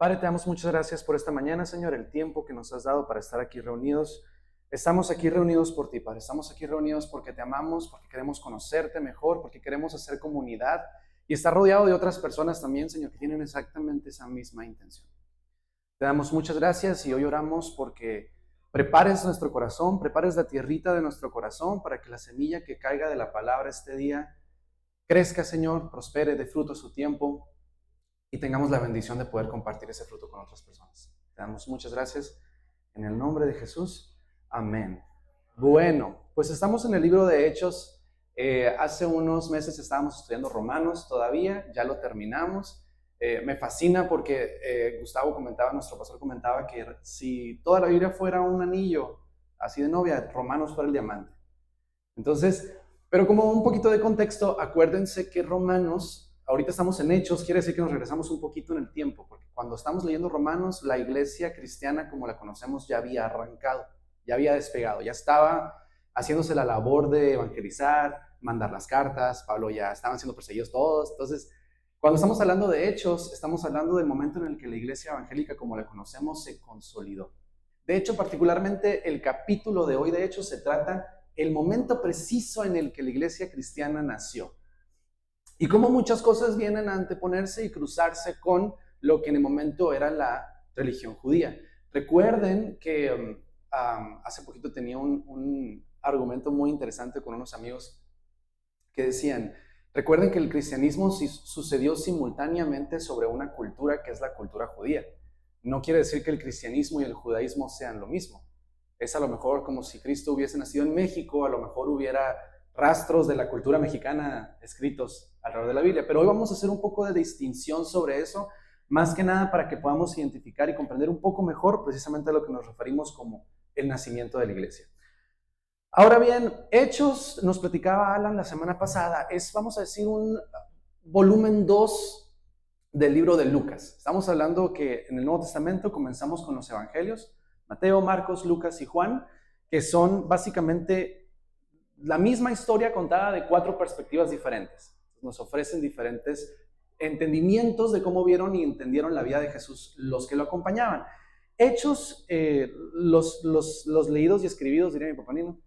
Padre, te damos muchas gracias por esta mañana, Señor, el tiempo que nos has dado para estar aquí reunidos. Estamos aquí reunidos por ti, Padre. Estamos aquí reunidos porque te amamos, porque queremos conocerte mejor, porque queremos hacer comunidad y estar rodeado de otras personas también, Señor, que tienen exactamente esa misma intención. Te damos muchas gracias y hoy oramos porque prepares nuestro corazón, prepares la tierrita de nuestro corazón para que la semilla que caiga de la palabra este día crezca, Señor, prospere, dé fruto a su tiempo y tengamos la bendición de poder compartir ese fruto con otras personas. Te damos muchas gracias en el nombre de Jesús. Amén. Bueno, pues estamos en el libro de Hechos. Hace unos meses estábamos estudiando Romanos todavía, ya lo terminamos. Me fascina porque Gustavo comentaba, nuestro pastor comentaba que si toda la Biblia fuera un anillo así de novia, Romanos fuera el diamante. Entonces, pero como un poquito de contexto, acuérdense que Romanos, ahorita estamos en Hechos, quiere decir que nos regresamos un poquito en el tiempo, porque cuando estamos leyendo Romanos, la iglesia cristiana como la conocemos ya había arrancado, ya había despegado, ya estaba haciéndose la labor de evangelizar, mandar las cartas, Pablo ya estaban siendo perseguidos todos. Entonces, cuando estamos hablando de Hechos, estamos hablando del momento en el que la iglesia evangélica como la conocemos se consolidó. De hecho, particularmente el capítulo de hoy de Hechos se trata el momento preciso en el que la iglesia cristiana nació. Y cómo muchas cosas vienen a anteponerse y cruzarse con lo que en el momento era la religión judía. Recuerden que hace poquito tenía un argumento muy interesante con unos amigos que decían, recuerden que el cristianismo sucedió simultáneamente sobre una cultura que es la cultura judía. No quiere decir que el cristianismo y el judaísmo sean lo mismo. Es a lo mejor como si Cristo hubiese nacido en México, a lo mejor hubiera rastros de la cultura mexicana escritos alrededor de la Biblia, pero hoy vamos a hacer un poco de distinción sobre eso, más que nada para que podamos identificar y comprender un poco mejor precisamente a lo que nos referimos como el nacimiento de la iglesia. Ahora bien, Hechos, nos platicaba Alan la semana pasada, es, vamos a decir, un volumen 2 del libro de Lucas. Estamos hablando que en el Nuevo Testamento comenzamos con los evangelios, Mateo, Marcos, Lucas y Juan, que son básicamente la misma historia contada de 4 perspectivas diferentes. Nos ofrecen diferentes entendimientos de cómo vieron y entendieron la vida de Jesús los que lo acompañaban. Hechos, los leídos y escribidos, diría mi papá Nino,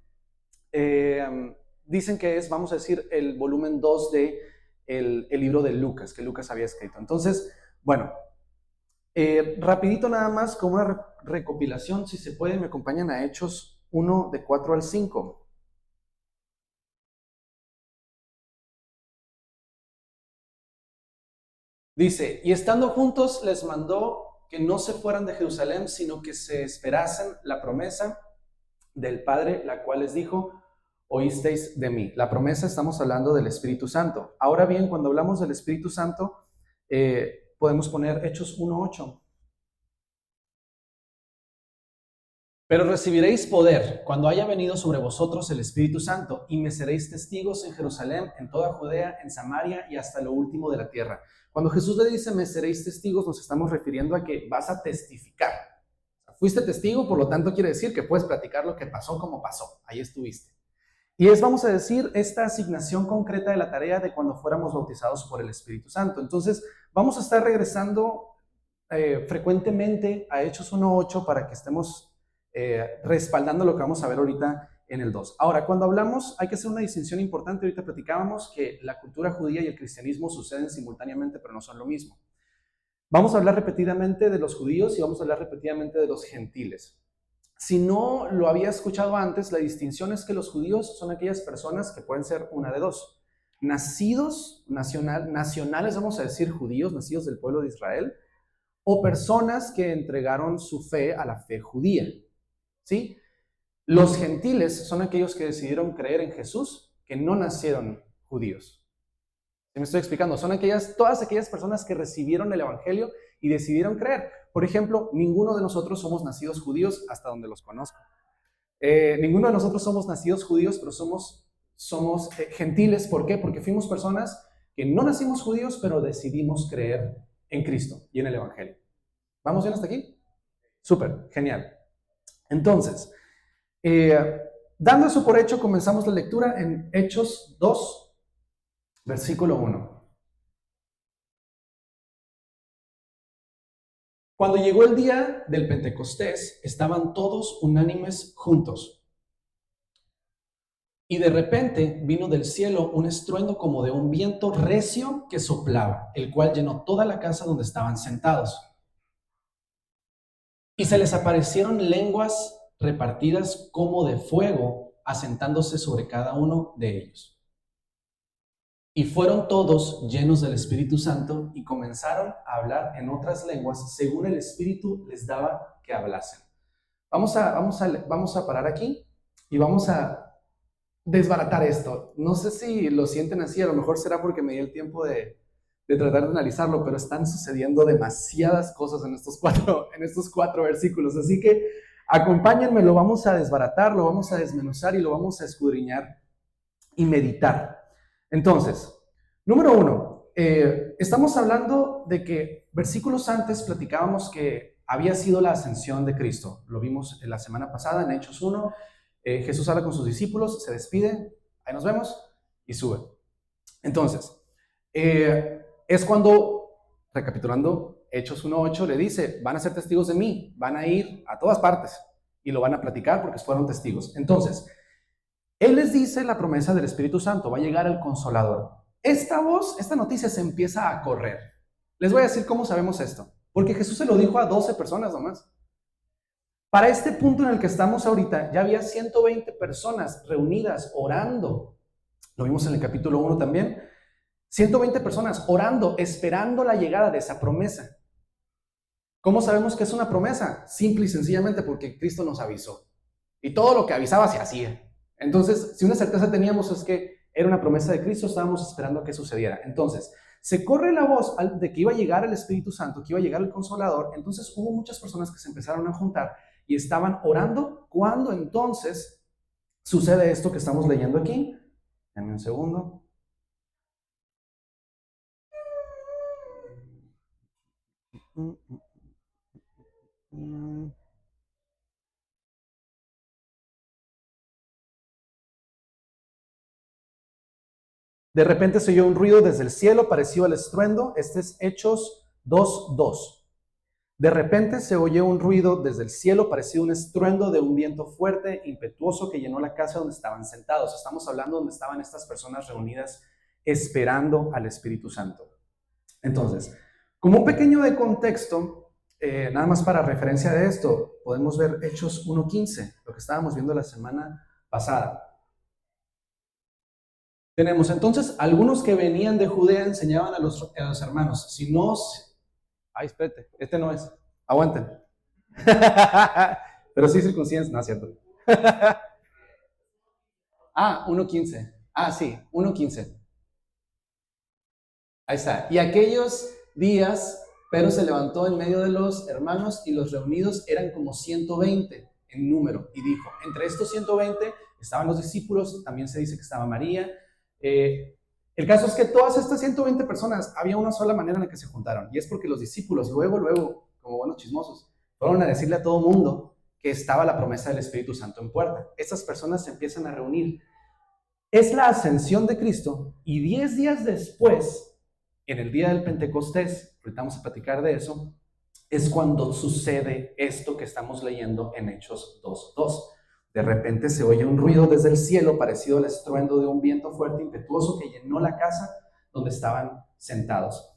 dicen que es, vamos a decir, el volumen 2 de el libro de Lucas, que Lucas había escrito. Entonces, bueno, rapidito nada más, como una recopilación, si se puede, me acompañan a Hechos 1, de 4 al 5. Dice, y estando juntos les mandó que no se fueran de Jerusalén, sino que se esperasen la promesa del Padre, la cual les dijo, oísteis de mí. La promesa, estamos hablando del Espíritu Santo. Ahora bien, cuando hablamos del Espíritu Santo, podemos poner Hechos 1:8. Pero recibiréis poder cuando haya venido sobre vosotros el Espíritu Santo, y me seréis testigos en Jerusalén, en toda Judea, en Samaria y hasta lo último de la tierra. Cuando Jesús le dice, me seréis testigos, nos estamos refiriendo a que vas a testificar. Fuiste testigo, por lo tanto quiere decir que puedes platicar lo que pasó como pasó. Ahí estuviste. Y es, vamos a decir, esta asignación concreta de la tarea de cuando fuéramos bautizados por el Espíritu Santo. Entonces, vamos a estar regresando frecuentemente a Hechos 1:8 para que estemos respaldando lo que vamos a ver ahorita en el 2. Ahora, cuando hablamos, hay que hacer una distinción importante. Ahorita platicábamos que la cultura judía y el cristianismo suceden simultáneamente, pero no son lo mismo. Vamos a hablar repetidamente de los judíos y vamos a hablar repetidamente de los gentiles. Si no lo había escuchado antes, la distinción es que los judíos son aquellas personas que pueden ser una de dos. Nacidos, nacionales, vamos a decir judíos, nacidos del pueblo de Israel, o personas que entregaron su fe a la fe judía. ¿Sí? Los gentiles son aquellos que decidieron creer en Jesús, que no nacieron judíos. ¿Sí me estoy explicando? Son todas aquellas personas que recibieron el evangelio y decidieron creer. Por ejemplo, ninguno de nosotros somos nacidos judíos hasta donde los conozco. Ninguno de nosotros somos nacidos judíos, pero somos gentiles. ¿Por qué? Porque fuimos personas que no nacimos judíos, pero decidimos creer en Cristo y en el evangelio. ¿Vamos bien hasta aquí? Súper, genial. Entonces, dando eso por hecho, comenzamos la lectura en Hechos 2, versículo 1. Cuando llegó el día del Pentecostés, estaban todos unánimes juntos. Y de repente vino del cielo un estruendo como de un viento recio que soplaba, el cual llenó toda la casa donde estaban sentados. Y se les aparecieron lenguas repartidas como de fuego, asentándose sobre cada uno de ellos. Y fueron todos llenos del Espíritu Santo y comenzaron a hablar en otras lenguas según el Espíritu les daba que hablasen. Vamos a parar aquí y vamos a desbaratar esto. No sé si lo sienten así, a lo mejor será porque me di el tiempo de tratar de analizarlo, pero están sucediendo demasiadas cosas en estos cuatro versículos. Así que acompáñenme, lo vamos a desbaratar, lo vamos a desmenuzar y lo vamos a escudriñar y meditar. Entonces, número 1, estamos hablando de que versículos antes platicábamos que había sido la ascensión de Cristo. Lo vimos la semana pasada en Hechos 1. Jesús habla con sus discípulos, se despide, ahí nos vemos y sube. Entonces, es cuando, recapitulando, Hechos 1:8 le dice, van a ser testigos de mí, van a ir a todas partes y lo van a platicar porque fueron testigos. Entonces, Él les dice la promesa del Espíritu Santo, va a llegar el Consolador. Esta noticia se empieza a correr. Les voy a decir cómo sabemos esto, porque Jesús se lo dijo a 12 personas nomás. Para este punto en el que estamos ahorita, ya había 120 personas reunidas orando. Lo vimos en el capítulo 1 también. 120 personas orando, esperando la llegada de esa promesa. ¿Cómo sabemos que es una promesa? Simple y sencillamente porque Cristo nos avisó. Y todo lo que avisaba se hacía. Entonces, si una certeza teníamos es que era una promesa de Cristo, estábamos esperando a que sucediera. Entonces, se corre la voz de que iba a llegar el Espíritu Santo, que iba a llegar el Consolador. Entonces, hubo muchas personas que se empezaron a juntar y estaban orando. Cuando entonces sucede esto que estamos leyendo aquí. Dame un segundo. De repente se oyó un ruido desde el cielo parecido al estruendo. Este es Hechos 2:2. De repente se oyó un ruido desde el cielo parecido a un estruendo de un viento fuerte, impetuoso, que llenó la casa donde estaban sentados. Estamos hablando donde estaban estas personas reunidas esperando al Espíritu Santo. Entonces, como un pequeño de contexto, nada más para referencia de esto, podemos ver Hechos 1:15, lo que estábamos viendo la semana pasada. Tenemos entonces algunos que venían de Judea enseñaban a los hermanos, si no... Ay, espérate, este no es. Aguanten. Pero sí circuncidas, no es cierto. 1:15. Sí, 1:15. Ahí está. Y aquellos días, Pedro se levantó en medio de los hermanos y los reunidos eran como 120 en número. Y dijo, entre estos 120 estaban los discípulos, también se dice que estaba María. El caso es que todas estas 120 personas, había una sola manera en la que se juntaron, y es porque los discípulos luego, como buenos chismosos, fueron a decirle a todo mundo que estaba la promesa del Espíritu Santo en puerta. Estas personas se empiezan a reunir. Es la ascensión de Cristo, y 10 días después, en el día del Pentecostés, ahorita vamos a platicar de eso, es cuando sucede esto que estamos leyendo en Hechos 2:2. De repente se oye un ruido desde el cielo parecido al estruendo de un viento fuerte, impetuoso, que llenó la casa donde estaban sentados.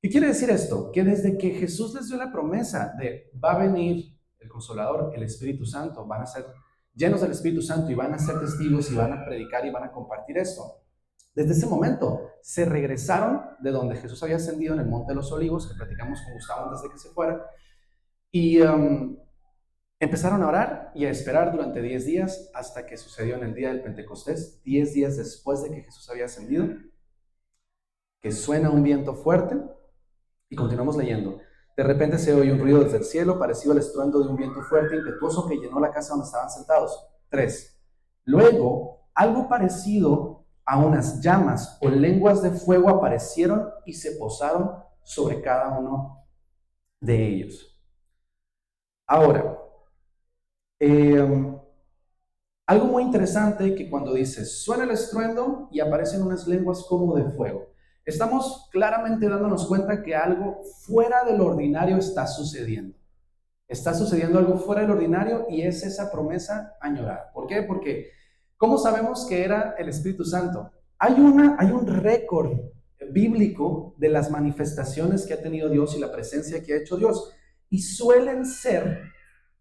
¿Qué quiere decir esto? Que desde que Jesús les dio la promesa de va a venir el Consolador, el Espíritu Santo, van a ser llenos del Espíritu Santo y van a ser testigos y van a predicar y van a compartir esto. Desde ese momento se regresaron de donde Jesús había ascendido en el Monte de los Olivos, que platicamos con Gustavo antes de que se fuera, y empezaron a orar y a esperar durante 10 días hasta que sucedió en el día del Pentecostés, 10 días después de que Jesús había ascendido, que suena un viento fuerte, y continuamos leyendo. De repente se oye un ruido desde el cielo parecido al estruendo de un viento fuerte, impetuoso, que llenó la casa donde estaban sentados. 3. Luego, algo parecido a unas llamas o lenguas de fuego aparecieron y se posaron sobre cada uno de ellos. Ahora, algo muy interesante que cuando dice suena el estruendo y aparecen unas lenguas como de fuego. estamos claramente dándonos cuenta que algo fuera del ordinario está sucediendo. Está sucediendo algo fuera del ordinario y es esa promesa añorada. ¿Por qué? Porque, ¿cómo sabemos que era el Espíritu Santo? Hay un récord bíblico de las manifestaciones que ha tenido Dios y la presencia que ha hecho Dios. Y suelen ser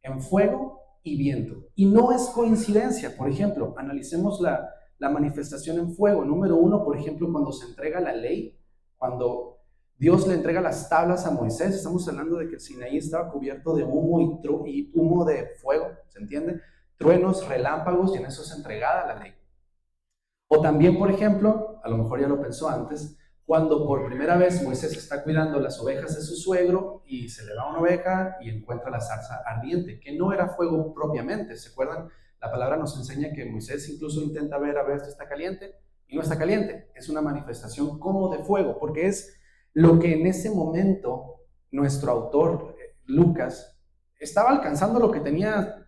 en fuego y viento. Y no es coincidencia. Por ejemplo, analicemos la manifestación en fuego. Número uno, por ejemplo, cuando se entrega la ley, cuando Dios le entrega las tablas a Moisés, estamos hablando de que el Sinaí estaba cubierto de humo y humo de fuego, ¿se entiende? Truenos, relámpagos, y en eso es entregada la ley. O también, por ejemplo, a lo mejor ya lo pensó antes, cuando por primera vez Moisés está cuidando las ovejas de su suegro y se le va una oveja y encuentra la zarza ardiente, que no era fuego propiamente, ¿se acuerdan? La palabra nos enseña que Moisés incluso intenta ver a ver si está caliente y no está caliente, es una manifestación como de fuego, porque es lo que en ese momento nuestro autor, Lucas, estaba alcanzando lo que tenía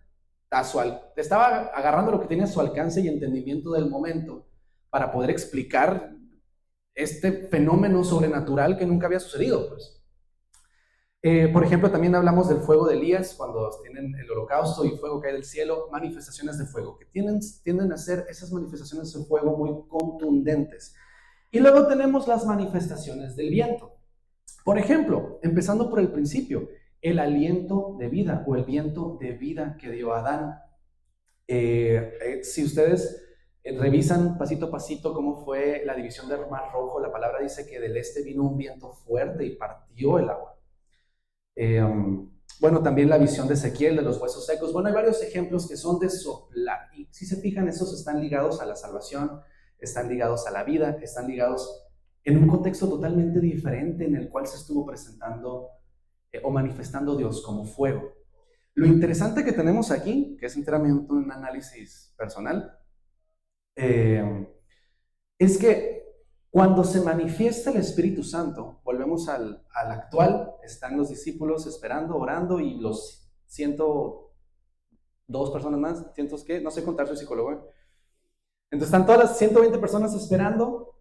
estaba agarrando lo que tenía a su alcance y entendimiento del momento para poder explicar este fenómeno sobrenatural que nunca había sucedido, pues. Por ejemplo, también hablamos del fuego de Elías, cuando tienen el holocausto y fuego cae del cielo, manifestaciones de fuego, que tienden a ser esas manifestaciones de fuego muy contundentes. Y luego tenemos las manifestaciones del viento. Por ejemplo, empezando por el principio, el aliento de vida o el viento de vida que dio Adán. Si ustedes revisan pasito a pasito cómo fue la división del Mar Rojo, la palabra dice que del este vino un viento fuerte y partió el agua. Bueno, también la visión de Ezequiel de los huesos secos. Bueno, hay varios ejemplos que son de soplar. Y si se fijan, esos están ligados a la salvación, están ligados a la vida, están ligados en un contexto totalmente diferente en el cual se estuvo presentando o manifestando Dios como fuego. Lo interesante que tenemos aquí, que es enteramente un análisis personal, es que cuando se manifiesta el Espíritu Santo, volvemos al actual, están los discípulos esperando, orando, y los 102 personas más, cientos qué, no sé contar, soy psicólogo. Entonces están todas las 120 personas esperando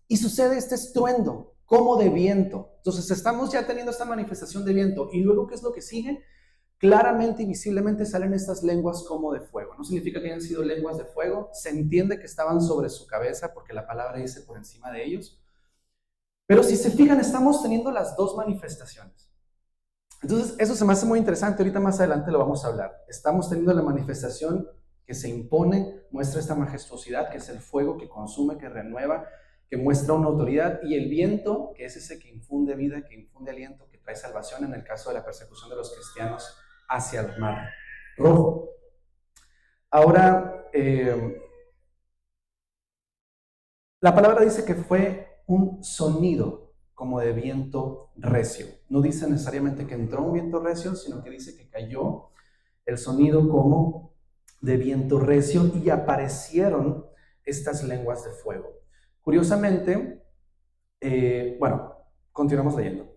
y sucede este estruendo, como de viento. Entonces estamos ya teniendo esta manifestación de viento, y luego, ¿qué es lo que sigue? Claramente y visiblemente salen estas lenguas como de fuego. No significa que hayan sido lenguas de fuego, se entiende que estaban sobre su cabeza porque la palabra dice por encima de ellos. Pero si se fijan, estamos teniendo las dos manifestaciones. Entonces, eso se me hace muy interesante. Ahorita más adelante lo vamos a hablar. Estamos teniendo la manifestación que se impone, muestra esta majestuosidad, que es el fuego que consume, que renueva, que muestra una autoridad, y el viento, que es ese que infunde vida, que infunde aliento, que trae salvación en el caso de la persecución de los cristianos hacia el Mar Rojo. Ahora, la palabra dice que fue un sonido como de viento recio. No dice necesariamente que entró un viento recio, sino que dice que cayó el sonido como de viento recio y aparecieron estas lenguas de fuego. Curiosamente, bueno, continuamos leyendo.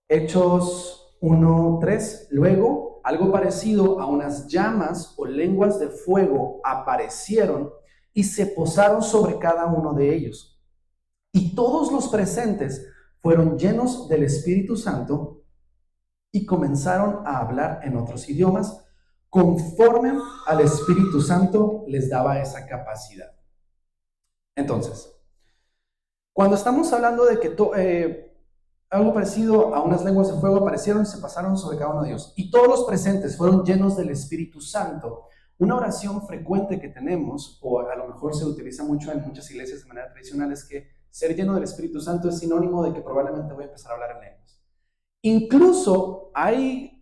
Hechos 1:3. Luego, algo parecido a unas llamas o lenguas de fuego aparecieron y se posaron sobre cada uno de ellos. Y todos los presentes fueron llenos del Espíritu Santo y comenzaron a hablar en otros idiomas, conforme al Espíritu Santo les daba esa capacidad. Entonces, cuando estamos hablando de que algo parecido a unas lenguas de fuego aparecieron y se pasaron sobre cada uno de ellos, y todos los presentes fueron llenos del Espíritu Santo, una oración frecuente que tenemos, o a lo mejor se utiliza mucho en muchas iglesias de manera tradicional, es que ser lleno del Espíritu Santo es sinónimo de que probablemente voy a empezar a hablar en lenguas. Incluso hay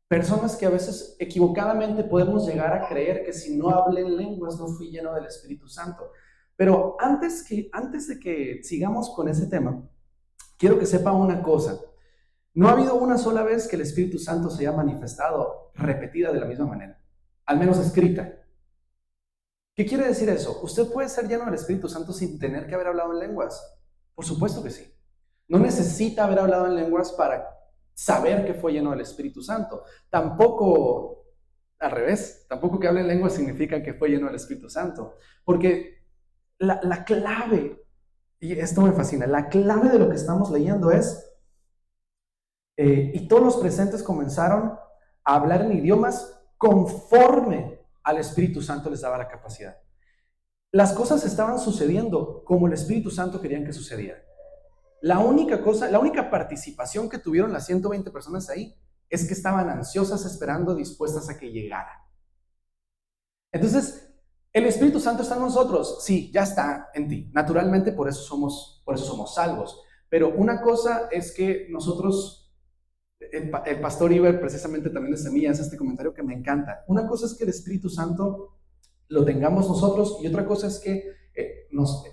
personas que a veces equivocadamente podemos llegar a creer que si no hablé en lenguas no fui lleno del Espíritu Santo. Pero antes de que sigamos con ese tema, quiero que sepa una cosa. No ha habido una sola vez que el Espíritu Santo se haya manifestado repetida de la misma manera, al menos escrita. ¿Qué quiere decir eso? ¿Usted puede ser lleno del Espíritu Santo sin tener que haber hablado en lenguas? Por supuesto que sí. No necesita haber hablado en lenguas para saber que fue lleno del Espíritu Santo. Tampoco, al revés, tampoco que hable en lenguas significa que fue lleno del Espíritu Santo. Porque la clave, y esto me fascina, la clave de lo que estamos leyendo es, y todos los presentes comenzaron a hablar en idiomas conforme al Espíritu Santo les daba la capacidad. Las cosas estaban sucediendo como el Espíritu Santo querían que sucedieran. La única participación que tuvieron las 120 personas ahí es que estaban ansiosas esperando, dispuestas a que llegara. Entonces, el Espíritu Santo está en nosotros, sí, ya está en ti. Naturalmente, por eso somos salvos. Pero una cosa es que nosotros, el pastor Iber precisamente también de Semilla hace este comentario que me encanta. Una cosa es que el Espíritu Santo lo tengamos nosotros y otra cosa es que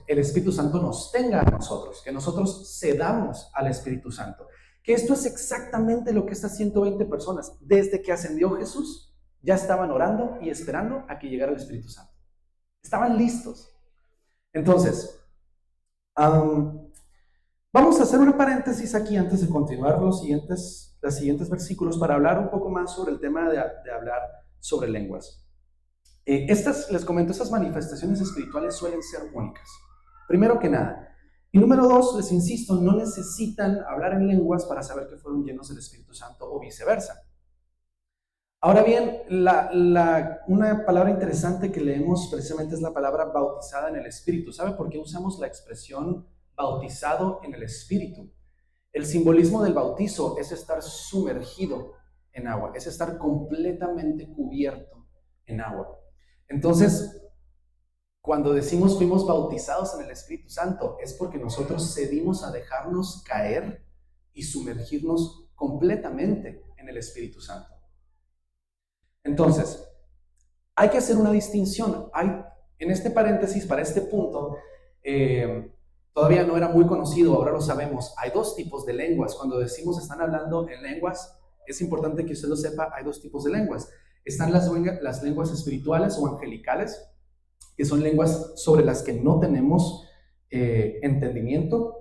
el Espíritu Santo nos tenga a nosotros, que nosotros cedamos al Espíritu Santo. Que esto es exactamente lo que estas 120 personas, desde que ascendió Jesús, ya estaban orando y esperando a que llegara el Espíritu Santo. Estaban listos. Entonces, vamos a hacer un paréntesis aquí antes de continuar los siguientes versículos para hablar un poco más sobre el tema de hablar sobre lenguas. Les comento, estas manifestaciones espirituales suelen ser únicas, primero que nada. Y número dos, les insisto, no necesitan hablar en lenguas para saber que fueron llenos del Espíritu Santo o viceversa. Ahora bien, una palabra interesante que leemos precisamente es la palabra bautizada en el Espíritu. ¿Sabe por qué usamos la expresión bautizado en el Espíritu? El simbolismo del bautizo es estar sumergido en agua, es estar completamente cubierto en agua. Entonces, cuando decimos fuimos bautizados en el Espíritu Santo, es porque nosotros cedimos a dejarnos caer y sumergirnos completamente en el Espíritu Santo. Entonces, hay que hacer una distinción. En este paréntesis, para este punto, todavía no era muy conocido, ahora lo sabemos. Hay dos tipos de lenguas. Cuando decimos están hablando en lenguas, es importante que usted lo sepa, hay dos tipos de lenguas. Están las lenguas espirituales o angelicales, que son lenguas sobre las que no tenemos entendimiento,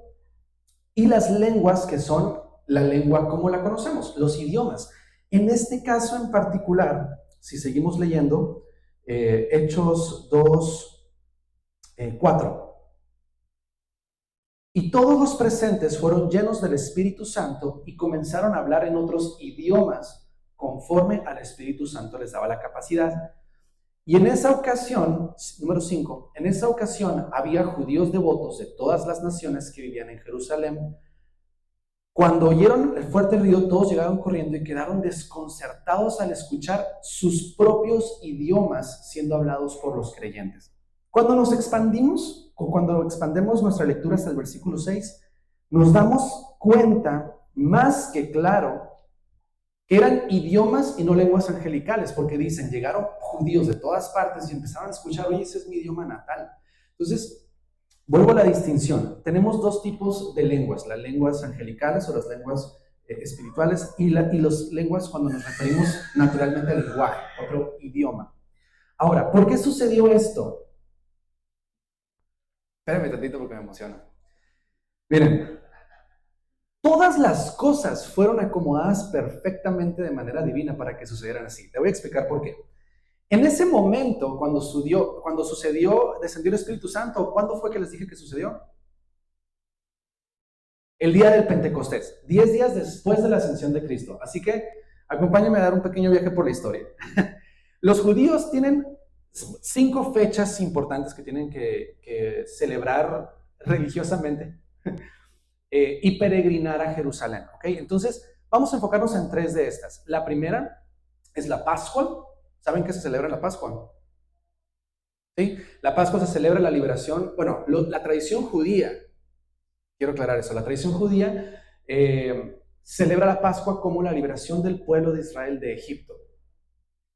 y las lenguas que son la lengua como la conocemos, los idiomas. En este caso en particular, si seguimos leyendo, Hechos 2, 4. Y todos los presentes fueron llenos del Espíritu Santo y comenzaron a hablar en otros idiomas conforme al Espíritu Santo les daba la capacidad. Y en esa ocasión, número 5, en esa ocasión había judíos devotos de todas las naciones que vivían en Jerusalén. Cuando oyeron el fuerte ruido, todos llegaron corriendo y quedaron desconcertados al escuchar sus propios idiomas siendo hablados por los creyentes. Cuando nos expandimos, o cuando expandemos nuestra lectura hasta el versículo 6, nos damos cuenta más que claro que eran idiomas y no lenguas angelicales, porque dicen, llegaron judíos de todas partes y empezaron a escuchar, oye, ese es mi idioma natal. Entonces, vuelvo a la distinción. Tenemos dos tipos de lenguas, las lenguas angelicales o las lenguas espirituales y las lenguas cuando nos referimos naturalmente al lenguaje, otro idioma. Ahora, ¿por qué sucedió esto? Espérame tantito porque me emociona. Miren, todas las cosas fueron acomodadas perfectamente de manera divina para que sucedieran así. Te voy a explicar por qué. En ese momento, cuando sucedió, descendió el Espíritu Santo, ¿cuándo fue que les dije que sucedió? El día del Pentecostés, 10 días después de la ascensión de Cristo. Así que acompáñenme a dar un pequeño viaje por la historia. Los judíos tienen 5 fechas importantes que tienen que celebrar religiosamente y peregrinar a Jerusalén. ¿Okay? Entonces, vamos a enfocarnos en 3 de estas. La primera es la Pascua. ¿Saben qué se celebra en la Pascua? ¿Sí? La Pascua se celebra la liberación, bueno, la tradición judía, quiero aclarar eso, la tradición judía celebra la Pascua como la liberación del pueblo de Israel de Egipto.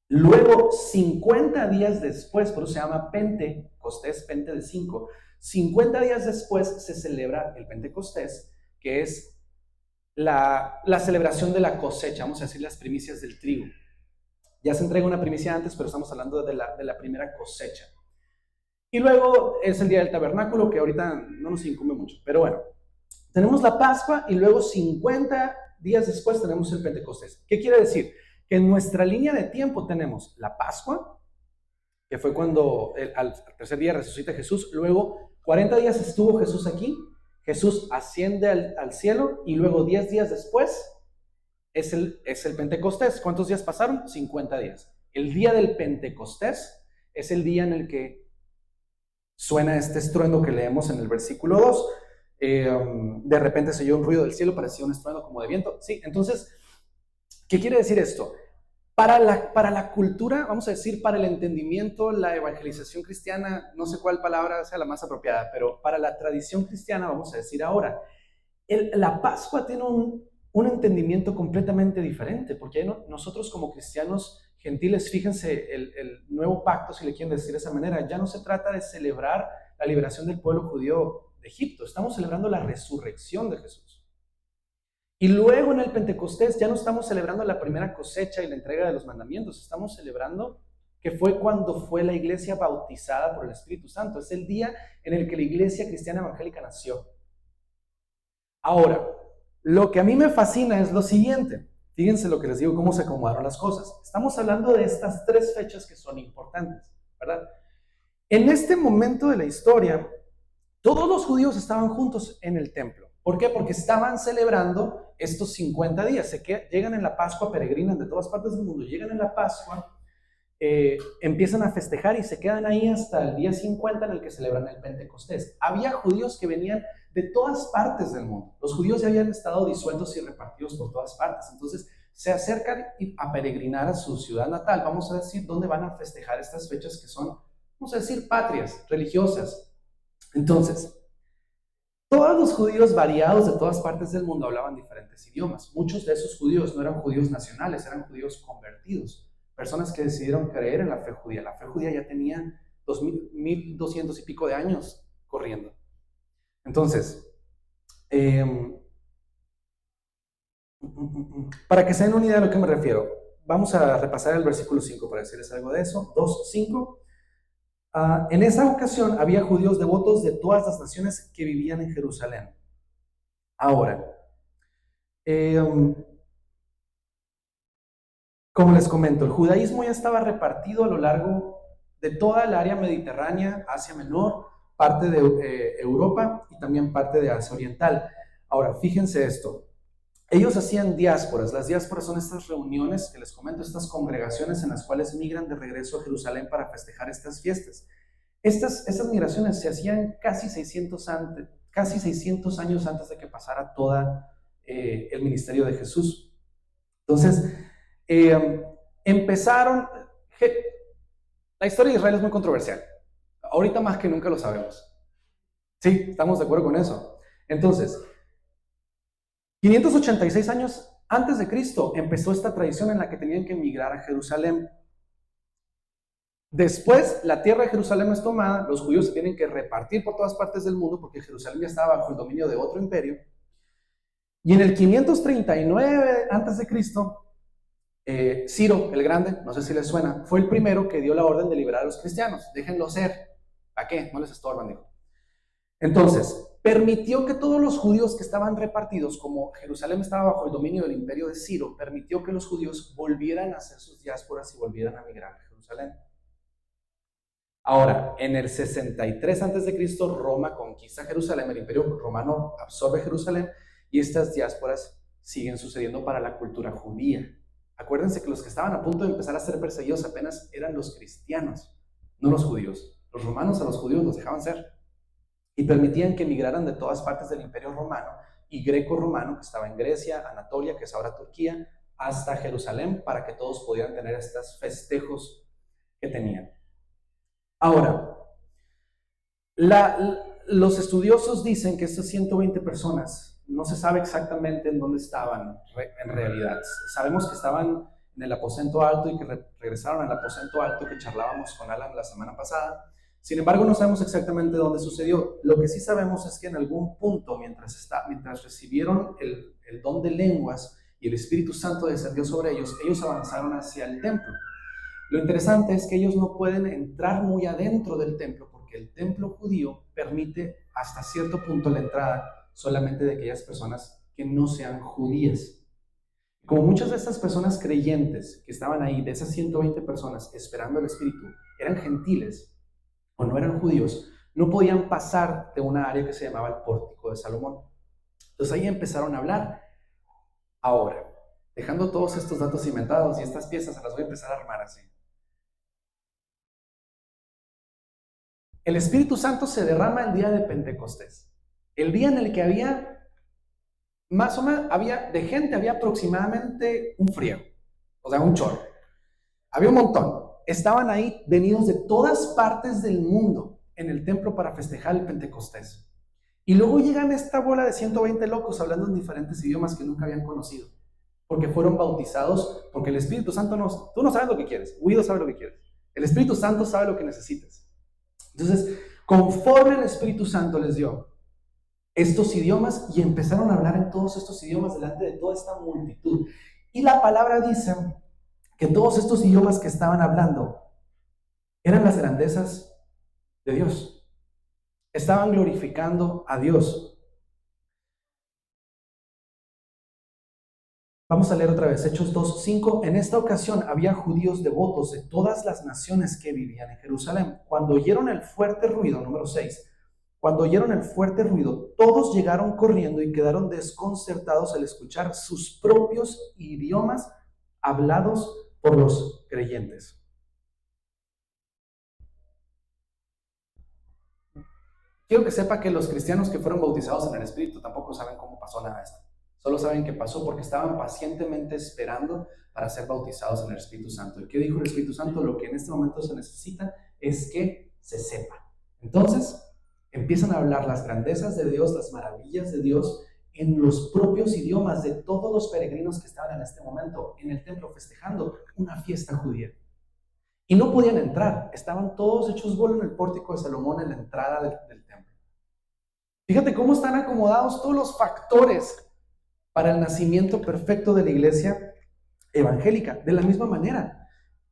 Luego, 50 días después, por eso se llama Pentecostés, Pente de 5, 50 días después se celebra el Pentecostés, que es la celebración de la cosecha, vamos a decir las primicias del trigo. Ya se entrega una primicia antes, pero estamos hablando de la primera cosecha. Y luego es el día del tabernáculo, que ahorita no nos incumbe mucho. Pero bueno, tenemos la Pascua y luego 50 días después tenemos el Pentecostés. ¿Qué quiere decir? Que en nuestra línea de tiempo tenemos la Pascua, que fue cuando al tercer día resucita Jesús. Luego, 40 días estuvo Jesús aquí, Jesús asciende al cielo y luego 10 días después es el Pentecostés. ¿Cuántos días pasaron? 50 días. El día del Pentecostés es el día en el que suena este estruendo que leemos en el versículo 2. De repente se oyó un ruido del cielo, parecía un estruendo como de viento. Sí, entonces, ¿qué quiere decir esto? Para la cultura, vamos a decir, para el entendimiento, la evangelización cristiana, no sé cuál palabra sea la más apropiada, pero para la tradición cristiana, vamos a decir ahora, la Pascua tiene un entendimiento completamente diferente, porque nosotros como cristianos gentiles, fíjense, el nuevo pacto, si le quieren decir de esa manera, ya no se trata de celebrar la liberación del pueblo judío de Egipto, estamos celebrando la resurrección de Jesús. Y luego en el Pentecostés ya no estamos celebrando la primera cosecha y la entrega de los mandamientos, estamos celebrando que fue cuando fue la iglesia bautizada por el Espíritu Santo. Es el día en el que la iglesia cristiana evangélica nació. Ahora, lo que a mí me fascina es lo siguiente. Fíjense lo que les digo, cómo se acomodaron las cosas. Estamos hablando de estas tres fechas que son importantes, ¿verdad? En este momento de la historia, todos los judíos estaban juntos en el templo. ¿Por qué? Porque estaban celebrando estos 50 días. Llegan en la Pascua, peregrinan de todas partes del mundo, llegan en la Pascua, empiezan a festejar y se quedan ahí hasta el día 50 en el que celebran el Pentecostés. Había judíos que venían de todas partes del mundo. Los judíos ya habían estado disueltos y repartidos por todas partes. Entonces se acercan a peregrinar a su ciudad natal. Vamos a decir dónde van a festejar estas fechas que son, vamos a decir, patrias, religiosas. Entonces, todos los judíos variados de todas partes del mundo hablaban diferentes idiomas. Muchos de esos judíos no eran judíos nacionales, eran judíos convertidos. Personas que decidieron creer en la fe judía. La fe judía ya tenía 1200 y pico de años corriendo. Entonces, para que se den una idea de lo que me refiero, vamos a repasar el versículo 5 para decirles algo de eso. 2:5. En esa ocasión había judíos devotos de todas las naciones que vivían en Jerusalén. Ahora, como les comento, el judaísmo ya estaba repartido a lo largo de toda el área mediterránea, Asia Menor, parte de Europa y también parte de Asia Oriental. Ahora, fíjense esto. Ellos hacían diásporas. Las diásporas son estas reuniones que les comento, estas congregaciones en las cuales migran de regreso a Jerusalén para festejar estas fiestas. Estas migraciones se hacían casi 600 años antes de que pasara todo el ministerio de Jesús. Entonces, empezaron. La historia de Israel es muy controversial. Ahorita más que nunca lo sabemos. Sí, estamos de acuerdo con eso. Entonces, 586 años antes de Cristo empezó esta tradición en la que tenían que emigrar a Jerusalén. Después, la tierra de Jerusalén es tomada, los judíos se tienen que repartir por todas partes del mundo porque Jerusalén ya estaba bajo el dominio de otro imperio. Y en el 539 antes de Cristo, Ciro el Grande, no sé si les suena, fue el primero que dio la orden de liberar a los cristianos. Déjenlo ser. ¿Para qué? No les estorban, dijo. Entonces, permitió que todos los judíos que estaban repartidos, como Jerusalén estaba bajo el dominio del imperio de Ciro, permitió que los judíos volvieran a hacer sus diásporas y volvieran a migrar a Jerusalén. Ahora, en el 63 a.C., Roma conquista Jerusalén, el imperio romano absorbe Jerusalén y estas diásporas siguen sucediendo para la cultura judía. Acuérdense que los que estaban a punto de empezar a ser perseguidos apenas eran los cristianos, no los judíos. Los romanos a los judíos los dejaban ser y permitían que migraran de todas partes del imperio romano y greco-romano, que estaba en Grecia, Anatolia, que es ahora Turquía, hasta Jerusalén, para que todos pudieran tener estos festejos que tenían. Ahora, los estudiosos dicen que estas 120 personas no se sabe exactamente en dónde estaban en realidad. Sabemos que estaban en el aposento alto y que regresaron al aposento alto que charlábamos con Alan la semana pasada. Sin embargo, no sabemos exactamente dónde sucedió. Lo que sí sabemos es que en algún punto, mientras recibieron el don de lenguas y el Espíritu Santo descendió sobre ellos, ellos avanzaron hacia el templo. Lo interesante es que ellos no pueden entrar muy adentro del templo porque el templo judío permite hasta cierto punto la entrada solamente de aquellas personas que no sean judías. Como muchas de estas personas creyentes que estaban ahí, de esas 120 personas esperando el Espíritu, eran gentiles o no eran judíos, no podían pasar de una área que se llamaba el Pórtico de Salomón. Entonces ahí empezaron a hablar. Ahora, dejando todos estos datos inventados y estas piezas, se las voy a empezar a armar así. El Espíritu Santo se derrama el día de Pentecostés, el día en el que había más o menos, había aproximadamente un friego, o sea, un chorro. Había un montón. Estaban ahí venidos de todas partes del mundo en el templo para festejar el Pentecostés. Y luego llegan esta bola de 120 locos hablando en diferentes idiomas que nunca habían conocido, porque fueron bautizados, porque el Espíritu Santo tú no sabes lo que quieres, Guido sabe lo que quieres. El Espíritu Santo sabe lo que necesitas. Entonces, conforme el Espíritu Santo les dio estos idiomas y empezaron a hablar en todos estos idiomas delante de toda esta multitud. Y la palabra dice que todos estos idiomas que estaban hablando eran las grandezas de Dios. Estaban glorificando a Dios. Vamos a leer otra vez, Hechos 2:5. En esta ocasión había judíos devotos de todas las naciones que vivían en Jerusalén. Cuando oyeron el fuerte ruido, número 6, cuando oyeron el fuerte ruido, todos llegaron corriendo y quedaron desconcertados al escuchar sus propios idiomas hablados por los creyentes. Quiero que sepa que los cristianos que fueron bautizados en el Espíritu tampoco saben cómo pasó nada de esto. Solo saben que pasó porque estaban pacientemente esperando para ser bautizados en el Espíritu Santo. ¿Y qué dijo el Espíritu Santo? Lo que en este momento se necesita es que se sepa. Entonces, empiezan a hablar las grandezas de Dios, las maravillas de Dios en los propios idiomas de todos los peregrinos que estaban en este momento en el templo festejando una fiesta judía. Y no podían entrar, estaban todos hechos bola en el pórtico de Salomón en la entrada del templo. Fíjate cómo están acomodados todos los factores para el nacimiento perfecto de la iglesia evangélica. De la misma manera,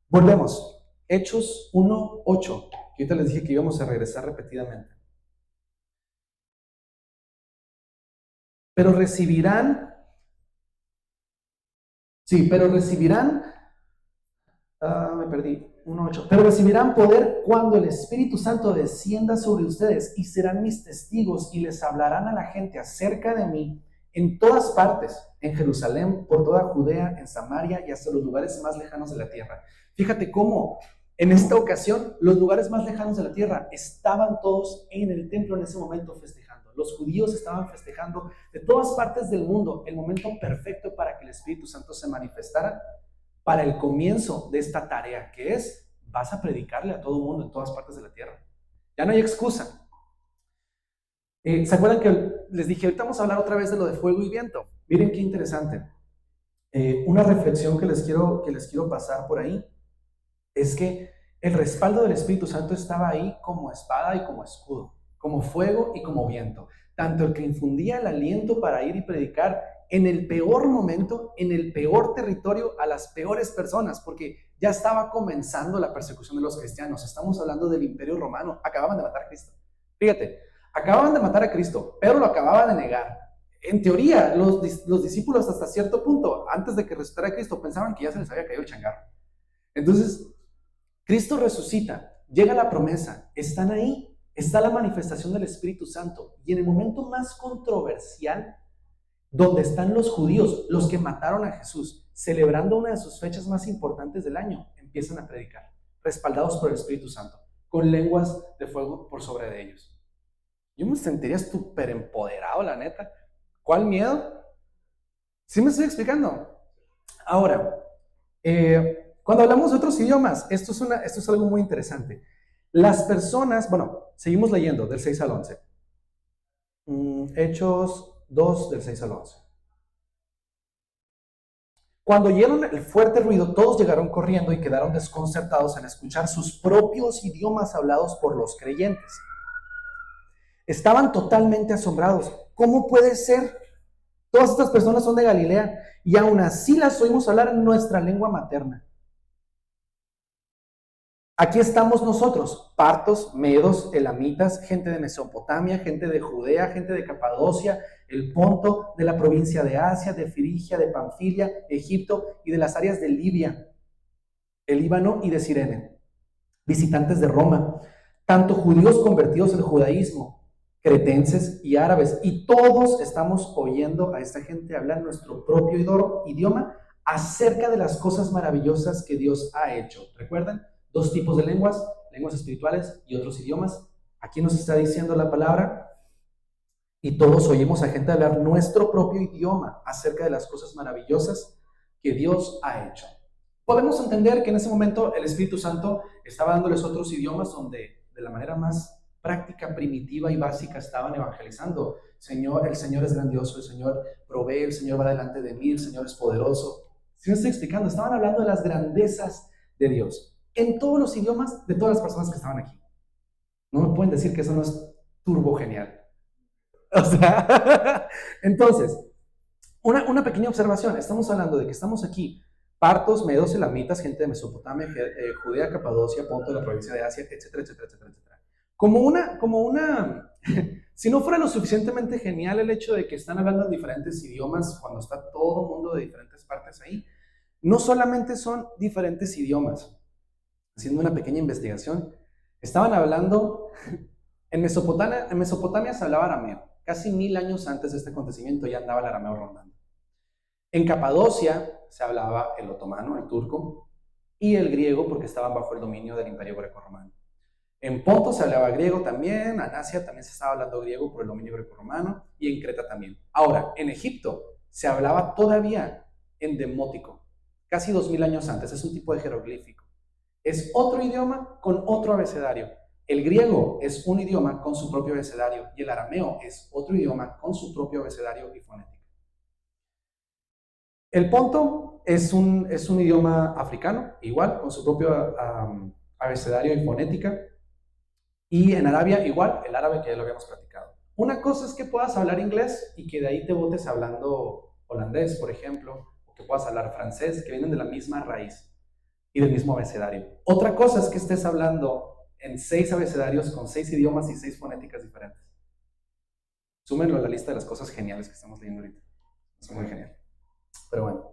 volvemos, Hechos 1:8, que ahorita les dije que íbamos a regresar repetidamente. Pero recibirán, me perdí, 1:8. Pero recibirán poder cuando el Espíritu Santo descienda sobre ustedes y serán mis testigos y les hablarán a la gente acerca de mí en todas partes, en Jerusalén, por toda Judea, en Samaria y hasta los lugares más lejanos de la tierra. Fíjate cómo en esta ocasión los lugares más lejanos de la tierra estaban todos en el templo en ese momento festejando. Los judíos estaban festejando de todas partes del mundo el momento perfecto para que el Espíritu Santo se manifestara para el comienzo de esta tarea, que es, vas a predicarle a todo el mundo en todas partes de la tierra. Ya no hay excusa. ¿Se acuerdan que les dije, ahorita vamos a hablar otra vez de lo de fuego y viento? Miren qué interesante. Una reflexión que les quiero pasar por ahí es que el respaldo del Espíritu Santo estaba ahí como espada y como escudo, como fuego y como viento. Tanto el que infundía el aliento para ir y predicar en el peor momento, en el peor territorio, a las peores personas, porque ya estaba comenzando la persecución de los cristianos. Estamos hablando del Imperio Romano. Acababan de matar a Cristo. Fíjate, acababan de matar a Cristo, pero lo acababa de negar. En teoría, los discípulos hasta cierto punto, antes de que resucitara Cristo, pensaban que ya se les había caído el changarro. Entonces, Cristo resucita, llega la promesa, están ahí, está la manifestación del Espíritu Santo. Y en el momento más controversial, donde están los judíos, los que mataron a Jesús, celebrando una de sus fechas más importantes del año, empiezan a predicar, respaldados por el Espíritu Santo, con lenguas de fuego por sobre de ellos. Yo me sentiría súper empoderado, la neta. ¿Cuál miedo? ¿Sí me estoy explicando? Ahora, cuando hablamos de otros idiomas, esto es algo muy interesante. Las personas, seguimos leyendo del 6 al 11. Hechos 2, del 6 al 11. Cuando oyeron el fuerte ruido, todos llegaron corriendo y quedaron desconcertados al escuchar sus propios idiomas hablados por los creyentes. Estaban totalmente asombrados. ¿Cómo puede ser? Todas estas personas son de Galilea y aún así las oímos hablar en nuestra lengua materna. Aquí estamos nosotros, partos, medos, elamitas, gente de Mesopotamia, gente de Judea, gente de Capadocia, el Ponto, de la provincia de Asia, de Frigia, de Panfilia, Egipto y de las áreas de Libia, el Líbano y de Cirene, visitantes de Roma, tanto judíos convertidos al judaísmo, cretenses y árabes, y todos estamos oyendo a esta gente hablar nuestro propio idioma acerca de las cosas maravillosas que Dios ha hecho. ¿Recuerdan? Dos tipos de lenguas, lenguas espirituales y otros idiomas. Aquí nos está diciendo la palabra, y todos oímos a gente hablar nuestro propio idioma acerca de las cosas maravillosas que Dios ha hecho. Podemos entender que en ese momento el Espíritu Santo estaba dándoles otros idiomas donde de la manera más práctica, primitiva y básica estaban evangelizando. Señor, el Señor es grandioso, el Señor provee, el Señor va delante de mí, el Señor es poderoso. Si me estoy explicando, estaban hablando de las grandezas de Dios en todos los idiomas de todas las personas que estaban aquí. No me pueden decir que eso no es turbo genial. O sea, entonces, una pequeña observación. Estamos hablando de que estamos aquí, partos, medos, elamitas, gente de Mesopotamia, Judea, Capadocia, Ponto, de la provincia de Asia, etcétera, etcétera, etcétera, etcétera. Si no fuera lo suficientemente genial el hecho de que están hablando en diferentes idiomas cuando está todo el mundo de diferentes partes ahí, no solamente son diferentes idiomas. Haciendo una pequeña investigación, estaban hablando, en Mesopotamia se hablaba arameo. Casi 1000 años antes de este acontecimiento ya andaba el arameo rondando. En Capadocia se hablaba el otomano, el turco, y el griego porque estaban bajo el dominio del imperio grecorromano. En Ponto se hablaba griego también, en Asia también se estaba hablando griego por el dominio grecorromano, y en Creta también. Ahora, en Egipto se hablaba todavía en demótico, casi 2000 años antes, es un tipo de jeroglífico. Es otro idioma con otro abecedario. El griego es un idioma con su propio abecedario y el arameo es otro idioma con su propio abecedario y fonética. El ponto es un idioma africano, igual, con su propio abecedario y fonética. Y en Arabia, igual, el árabe que ya lo habíamos platicado. Una cosa es que puedas hablar inglés y que de ahí te botes hablando holandés, por ejemplo, o que puedas hablar francés, que vienen de la misma raíz y del mismo abecedario. Otra cosa es que estés hablando en 6 abecedarios con 6 idiomas y 6 fonéticas diferentes. Súmenlo a la lista de las cosas geniales que estamos leyendo ahorita. Es muy genial. Pero bueno.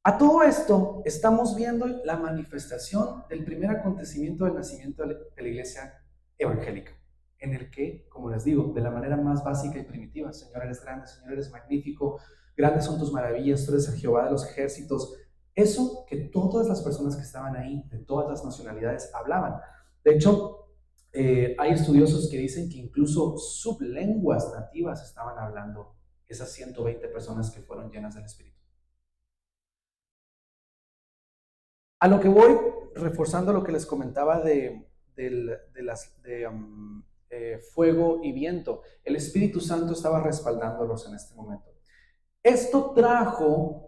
A todo esto estamos viendo la manifestación del primer acontecimiento del nacimiento de la iglesia evangélica, en el que, como les digo, de la manera más básica y primitiva, Señor eres grande, Señor eres magnífico, grandes son tus maravillas, tú eres el Jehová de los ejércitos. Eso que todas las personas que estaban ahí, de todas las nacionalidades, hablaban. De hecho, hay estudiosos que dicen que incluso sublenguas nativas estaban hablando esas 120 personas que fueron llenas del Espíritu. A lo que voy, reforzando lo que les comentaba de fuego y viento, el Espíritu Santo estaba respaldándolos en este momento. Esto trajo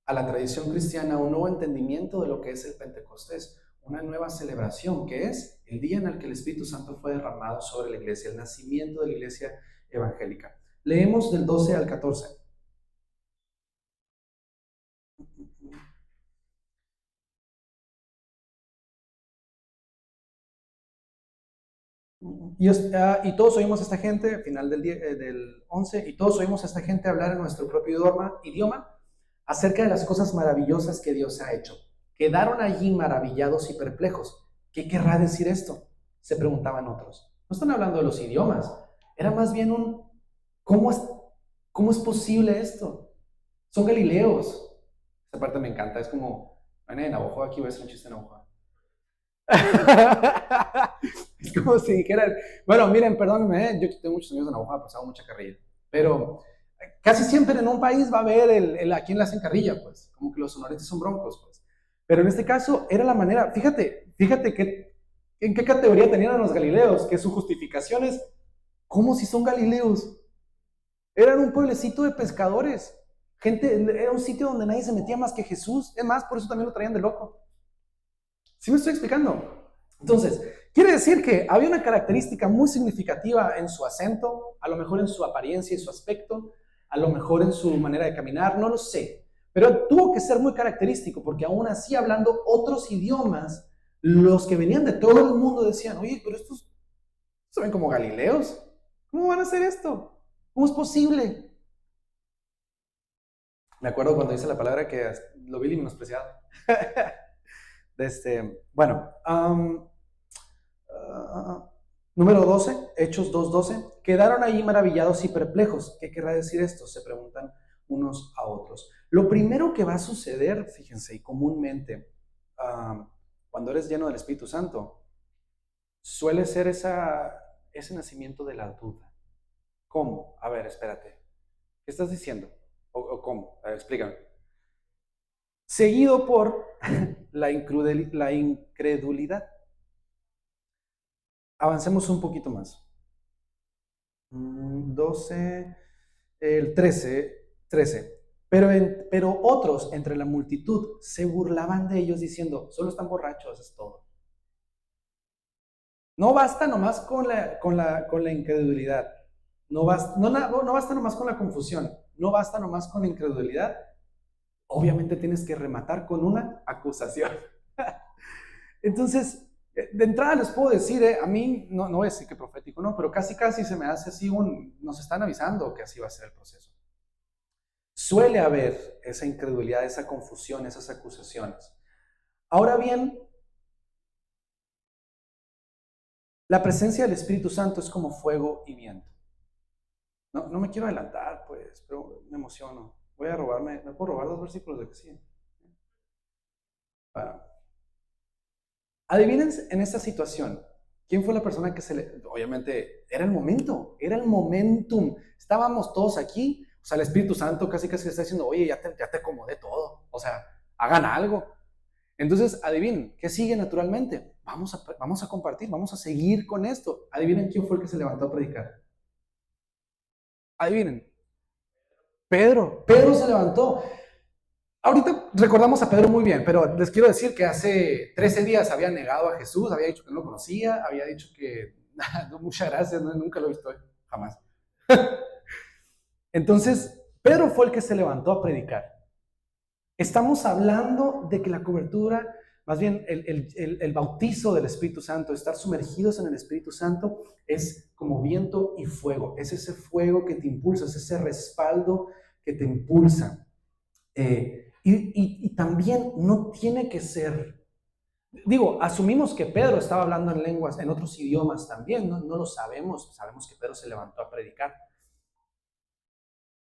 a la tradición cristiana un nuevo entendimiento de lo que es el Pentecostés, una nueva celebración, que es el día en el que el Espíritu Santo fue derramado sobre la iglesia, el nacimiento de la iglesia evangélica. Leemos del 12 al 14. Y todos oímos a esta gente, final del 11, y todos oímos a esta gente hablar en nuestro propio idioma acerca de las cosas maravillosas que Dios ha hecho. Quedaron allí maravillados y perplejos. ¿Qué querrá decir esto?, se preguntaban otros. No están hablando de los idiomas, era más bien ¿cómo es posible esto? Son galileos. Esta parte me encanta, es como, bueno, en Navajo, aquí voy a hacer un chiste en Navajo. Es como si dijeran, bueno, miren, perdónenme, yo tengo muchos años de Navajo, he pasado mucha carrilla, pero casi siempre en un país va a haber a quien le hacen carrilla, pues, como que los sonorenses son broncos, pues. Pero en este caso era la manera, fíjate que en qué categoría tenían a los galileos, que su justificación es, ¿cómo si son galileos? Eran un pueblecito de pescadores, era un sitio donde nadie se metía más que Jesús, es más, por eso también lo traían de loco. ¿Sí me estoy explicando? Entonces, quiere decir que había una característica muy significativa en su acento, a lo mejor en su apariencia y su aspecto, a lo mejor en su manera de caminar, no lo sé. Pero tuvo que ser muy característico, porque aún así, hablando otros idiomas, los que venían de todo el mundo decían, oye, pero estos se ven como galileos. ¿Cómo van a hacer esto? ¿Cómo es posible? Me acuerdo cuando dice la palabra que lo vi menospreciado. Bueno, número 12, Hechos 2:12. Quedaron ahí maravillados y perplejos. ¿Qué querrá decir esto? Se preguntan unos a otros. Lo primero que va a suceder, fíjense, y comúnmente, cuando eres lleno del Espíritu Santo, suele ser ese nacimiento de la duda. ¿Cómo? A ver, espérate. ¿Qué estás diciendo? ¿O cómo? A ver, explícame. Seguido por la incredulidad. Avancemos un poquito más. 12, el 13. Pero otros entre la multitud se burlaban de ellos diciendo, solo están borrachos, es todo. No basta nomás con la incredulidad. No basta nomás con la confusión. No basta nomás con la incredulidad. Obviamente tienes que rematar con una acusación. Entonces, de entrada les puedo decir, a mí, no voy a decir que profético, no, pero casi se me hace así nos están avisando que así va a ser el proceso. Suele haber esa incredulidad, esa confusión, esas acusaciones. Ahora bien, la presencia del Espíritu Santo es como fuego y viento. No me quiero adelantar, pues, pero me emociono. Voy a robarme, ¿me puedo robar 2 versículos de que sí? Bueno. Adivinen en esta situación, ¿quién fue la persona que obviamente, era el momento, era el momentum. Estábamos todos aquí, o sea, el Espíritu Santo casi está diciendo, oye, ya te acomodé todo, o sea, hagan algo. Entonces, adivinen, ¿qué sigue naturalmente? Vamos a compartir, vamos a seguir con esto. Adivinen quién fue el que se levantó a predicar. Adivinen. Pedro se levantó. Ahorita recordamos a Pedro muy bien, pero les quiero decir que hace 13 días había negado a Jesús, había dicho que no lo conocía, había dicho que no, muchas gracias, nunca lo he visto, jamás. Entonces, Pedro fue el que se levantó a predicar. Estamos hablando de que la cobertura, más bien el bautizo del Espíritu Santo, estar sumergidos en el Espíritu Santo, es como viento y fuego. Es ese fuego que te impulsa, es ese respaldo que te impulsa. Y también no tiene que ser, digo, asumimos que Pedro estaba hablando en lenguas, en otros idiomas también, no lo sabemos que Pedro se levantó a predicar.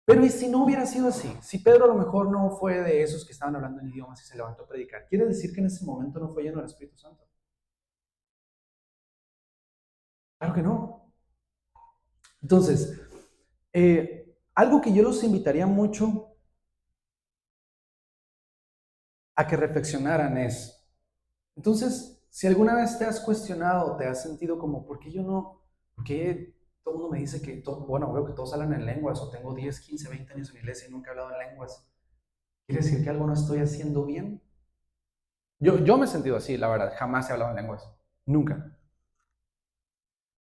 Pero ¿y si no hubiera sido así? Si Pedro a lo mejor no fue de esos que estaban hablando en idiomas y se levantó a predicar, ¿quiere decir que en ese momento no fue lleno del Espíritu Santo? Claro que no. Entonces, algo que yo los invitaría mucho a que reflexionaran es, entonces, si alguna vez te has cuestionado, te has sentido como, ¿por qué yo no? ¿Por qué todo el mundo me dice que, bueno, veo que todos hablan en lenguas, o tengo 10, 15, 20 años en la iglesia y nunca he hablado en lenguas? ¿Quiere decir que algo no estoy haciendo bien? Yo me he sentido así, la verdad, jamás he hablado en lenguas, nunca.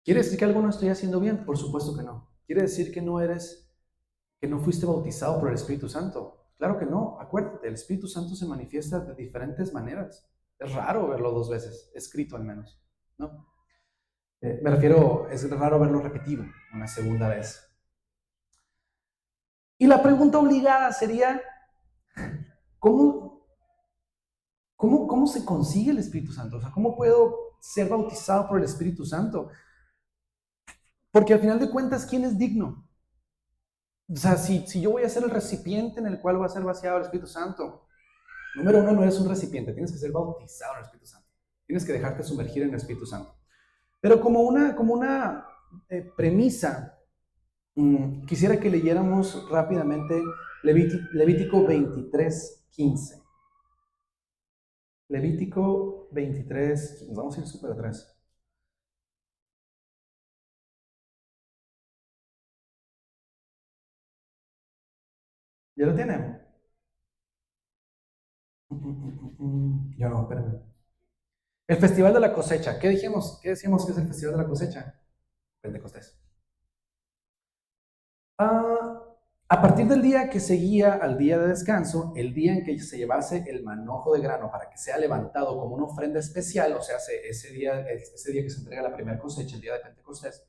¿Quiere decir que algo no estoy haciendo bien? Por supuesto que no. ¿Quiere decir que no fuiste bautizado por el Espíritu Santo? Claro que no, acuérdate, el Espíritu Santo se manifiesta de diferentes maneras. Es raro verlo 2 veces, escrito al menos, ¿no? Me refiero, es raro verlo repetido una segunda vez. Y la pregunta obligada sería, ¿cómo se consigue el Espíritu Santo? O sea, ¿cómo puedo ser bautizado por el Espíritu Santo? Porque al final de cuentas, ¿quién es digno? O sea, si yo voy a ser el recipiente en el cual va a ser vaciado el Espíritu Santo, número 1, no eres un recipiente, tienes que ser bautizado en el Espíritu Santo. Tienes que dejarte sumergir en el Espíritu Santo. Pero como una premisa, quisiera que leyéramos rápidamente Levítico 23:15. Levítico 23, nos vamos a ir súper atrás. ¿Ya lo tienen? Yo no, espérame. El Festival de la Cosecha. ¿Qué dijimos? ¿Qué decimos que es el Festival de la Cosecha? Pentecostés. A partir del día que seguía al día de descanso, el día en que se llevase el manojo de grano para que sea levantado como una ofrenda especial, o sea, ese día que se entrega la primera cosecha, el día de Pentecostés,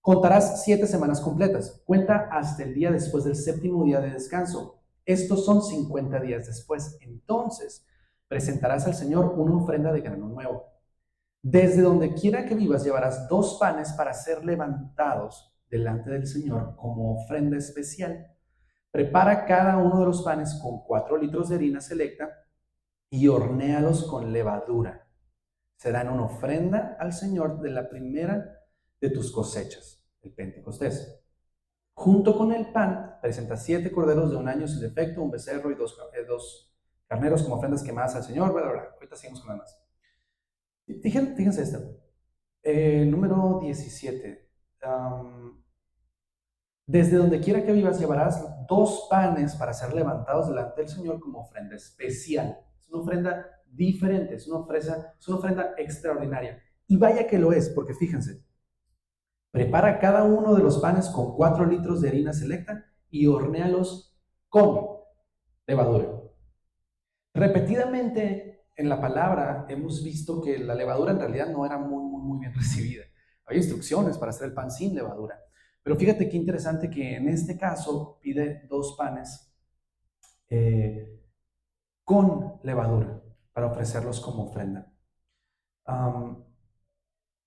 contarás 7 semanas completas. Cuenta hasta el día después del séptimo día de descanso. Estos son 50 días después. Entonces, presentarás al Señor una ofrenda de grano nuevo. Desde donde quiera que vivas, llevarás 2 panes para ser levantados delante del Señor como ofrenda especial. Prepara cada uno de los panes con 4 litros de harina selecta y hornéalos con levadura. Serán una ofrenda al Señor de la primera de tus cosechas, el Pentecostés. Junto con el pan, presenta 7 corderos de 1 año sin defecto, un becerro y 2 carneros como ofrendas quemadas al Señor. Bla, bla, bla. Ahorita seguimos con las más. Fíjense esto. Número 17. Desde donde quiera que vivas llevarás 2 panes para ser levantados delante del Señor como ofrenda especial. Es una ofrenda diferente, es una ofrenda extraordinaria. Y vaya que lo es, porque fíjense, prepara cada uno de los panes con 4 litros de harina selecta y hornéalos con levadura. Repetidamente en la palabra hemos visto que la levadura en realidad no era muy bien recibida. Hay instrucciones para hacer el pan sin levadura. Pero fíjate qué interesante que en este caso pide 2 panes con levadura para ofrecerlos como ofrenda.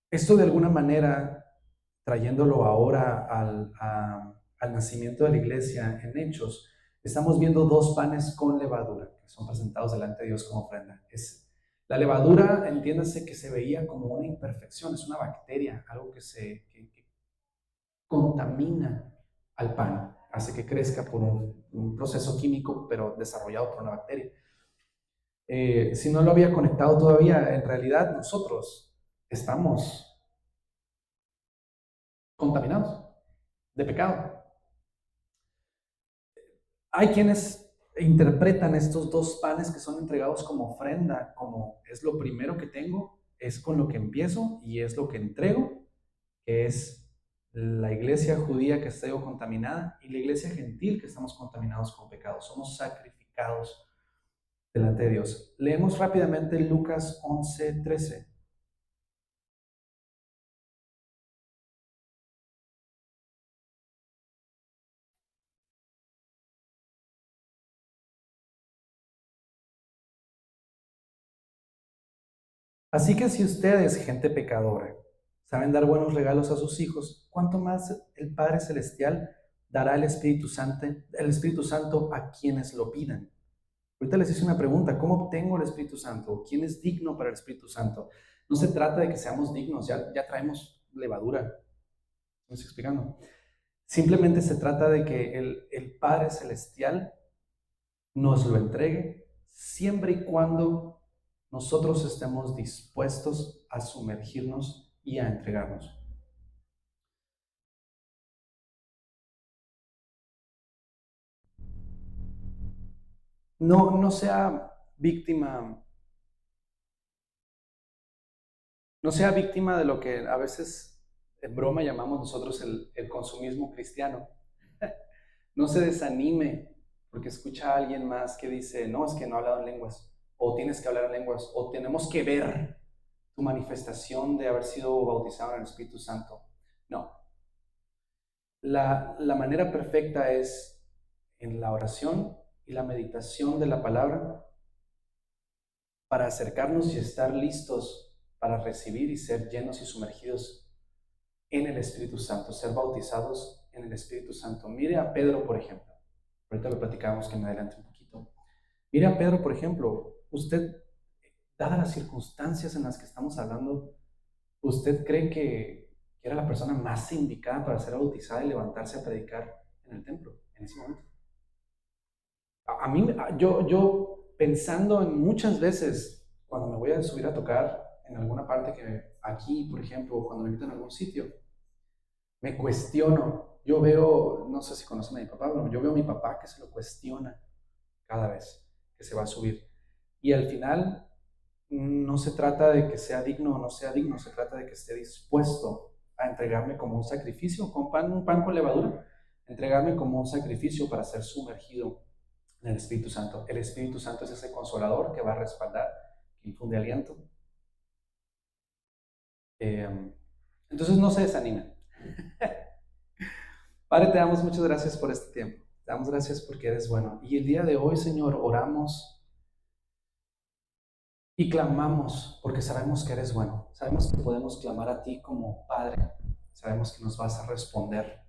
Esto de alguna manera, trayéndolo ahora al nacimiento de la iglesia en Hechos, estamos viendo 2 panes con levadura que son presentados delante de Dios como ofrenda. La levadura, entiéndase que se veía como una imperfección, es una bacteria, algo que contamina al pan, hace que crezca por un proceso químico, pero desarrollado por una bacteria. Si no lo había conectado todavía, en realidad nosotros estamos contaminados de pecado. Hay quienes interpretan estos 2 panes que son entregados como ofrenda, como es lo primero que tengo, es con lo que empiezo y es lo que entrego, que es la iglesia judía que está contaminada y la iglesia gentil que estamos contaminados con pecado. Somos sacrificados delante de Dios. Leemos rápidamente Lucas 11:13. Así que si ustedes, gente pecadora, saben dar buenos regalos a sus hijos, ¿cuánto más el Padre Celestial dará el Espíritu Santo a quienes lo pidan? Ahorita les hice una pregunta, ¿cómo obtengo el Espíritu Santo? ¿Quién es digno para el Espíritu Santo? No se trata de que seamos dignos, ya traemos levadura, ¿me estoy explicando? Simplemente se trata de que el Padre Celestial nos lo entregue siempre y cuando nosotros estemos dispuestos a sumergirnos y a entregarnos. No sea víctima, no sea víctima de lo que a veces en broma llamamos nosotros el consumismo cristiano. No se desanime porque escucha a alguien más que dice, no, es que no he hablado en lenguas, o tienes que hablar en lenguas, o tenemos que ver tu manifestación de haber sido bautizado en el Espíritu Santo. No. La manera perfecta es en la oración y la meditación de la palabra para acercarnos y estar listos para recibir y ser llenos y sumergidos en el Espíritu Santo, ser bautizados en el Espíritu Santo. Mire a Pedro, por ejemplo. Ahorita lo platicamos que me adelante un poquito. Mire a Pedro, por ejemplo. Usted, dadas las circunstancias en las que estamos hablando, ¿usted cree que era la persona más indicada para ser bautizada y levantarse a predicar en el templo en ese momento? A mí, yo pensando en muchas veces cuando me voy a subir a tocar en alguna parte que aquí, por ejemplo, cuando me invitan a algún sitio, me cuestiono. Yo veo, no sé si conocen a mi papá, pero yo veo a mi papá que se lo cuestiona cada vez que se va a subir. Y al final no se trata de que sea digno o no sea digno, se trata de que esté dispuesto a entregarme como un sacrificio, con pan, un pan con levadura. entregarme como un sacrificio para ser sumergido en el Espíritu Santo. El Espíritu Santo es ese consolador que va a respaldar, que infunde aliento. Entonces no se desanimen. Padre, te damos muchas gracias por este tiempo. Te damos gracias porque eres bueno. Y el día de hoy, Señor, oramos y clamamos porque sabemos que eres bueno. Sabemos que podemos clamar a ti como Padre. Sabemos que nos vas a responder.